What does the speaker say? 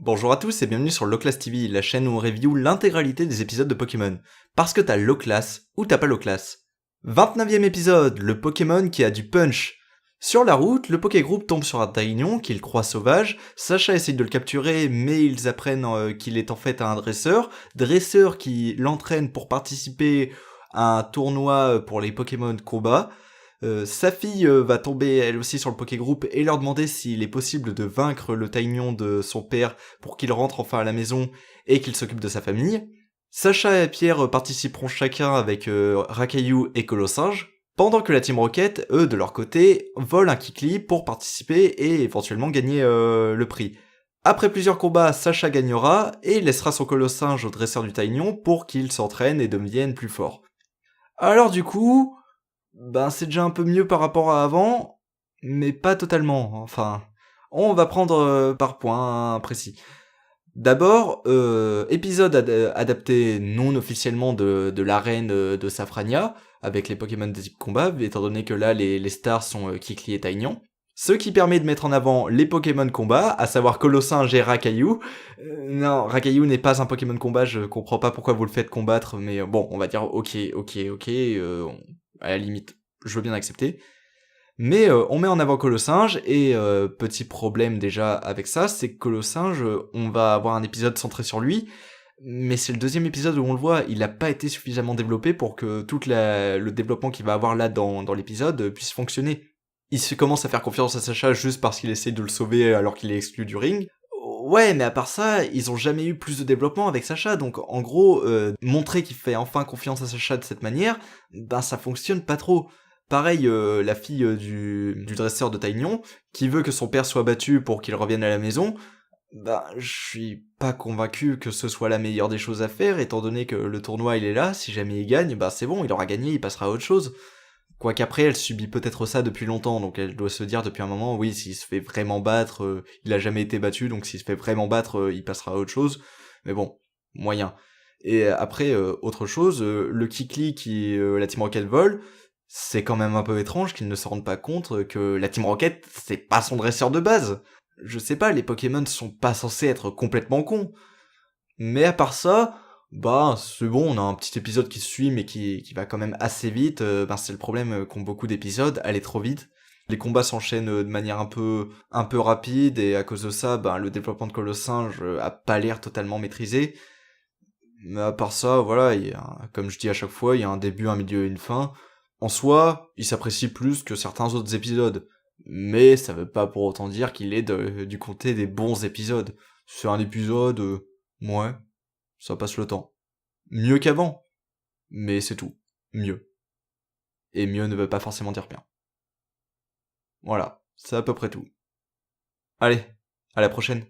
Bonjour à tous et bienvenue sur Loclass TV, la chaîne où on review l'intégralité des épisodes de Pokémon. Parce que t'as Loclass ou t'as pas Loclass. 29e épisode, le Pokémon qui a du punch. Sur la route, le Pokégroupe tombe sur un Taignon qu'il croit sauvage, Sacha essaye de le capturer mais ils apprennent qu'il est en fait un dresseur qui l'entraîne pour participer à un tournoi pour les Pokémon combat. Sa fille va tomber elle aussi sur le Pokégroupe et leur demander s'il est possible de vaincre le Taignon de son père pour qu'il rentre enfin à la maison et qu'il s'occupe de sa famille. Sacha et Pierre participeront chacun avec Rakayu et Colossinge, pendant que la Team Rocket, eux de leur côté, volent un Kikli pour participer et éventuellement gagner le prix. Après plusieurs combats, Sacha gagnera et laissera son Colossinge au dresseur du Taignon pour qu'il s'entraîne et devienne plus fort. Alors du coup, c'est déjà un peu mieux par rapport à avant, mais pas totalement. Enfin, on va prendre par point précis. D'abord, épisode adapté non officiellement de l'arène de Safrania, avec les Pokémon des types combat, étant donné que là, les stars sont Kikli et Taignon. Ce qui permet de mettre en avant les Pokémon combat, à savoir Colossinge et Rakayu. Non, Rakayu n'est pas un Pokémon combat, je comprends pas pourquoi vous le faites combattre, mais bon, on va dire ok, à la limite, je veux bien accepter. Mais on met en avant Colossinge, et petit problème déjà avec ça, c'est que Colossinge, on va avoir un épisode centré sur lui, mais c'est le deuxième épisode où on le voit, il n'a pas été suffisamment développé pour que tout le développement qu'il va avoir là dans l'épisode puisse fonctionner. Il se commence à faire confiance à Sacha juste parce qu'il essaie de le sauver alors qu'il est exclu du ring. Ouais, mais à part ça, ils ont jamais eu plus de développement avec Sacha, donc en gros, montrer qu'il fait enfin confiance à Sacha de cette manière, ça fonctionne pas trop. Pareil, la fille du dresseur de Taignon, qui veut que son père soit battu pour qu'il revienne à la maison, je suis pas convaincu que ce soit la meilleure des choses à faire, étant donné que le tournoi il est là, si jamais il gagne, c'est bon, il aura gagné, il passera à autre chose. Quoiqu'après, elle subit peut-être ça depuis longtemps, donc elle doit se dire depuis un moment, oui, s'il se fait vraiment battre, il a jamais été battu, donc s'il se fait vraiment battre, il passera à autre chose. Mais bon, moyen. Et après, autre chose, le Kikli qui la Team Rocket vole, c'est quand même un peu étrange qu'ils ne se rendent pas compte que la Team Rocket, c'est pas son dresseur de base. Je sais pas, les Pokémon sont pas censés être complètement cons. Mais à part ça, c'est bon, on a un petit épisode qui se suit, mais qui va quand même assez vite. C'est le problème qu'ont beaucoup d'épisodes, aller trop vite. Les combats s'enchaînent de manière un peu rapide, et à cause de ça, le développement de Colossinge a pas l'air totalement maîtrisé. Mais à part ça, voilà, comme je dis à chaque fois, il y a un début, un milieu et une fin. En soi, il s'apprécie plus que certains autres épisodes. Mais ça veut pas pour autant dire qu'il est du côté des bons épisodes. C'est un épisode, ouais, ça passe le temps. Mieux qu'avant, mais c'est tout. Mieux. Et mieux ne veut pas forcément dire bien. Voilà, c'est à peu près tout. Allez, à la prochaine.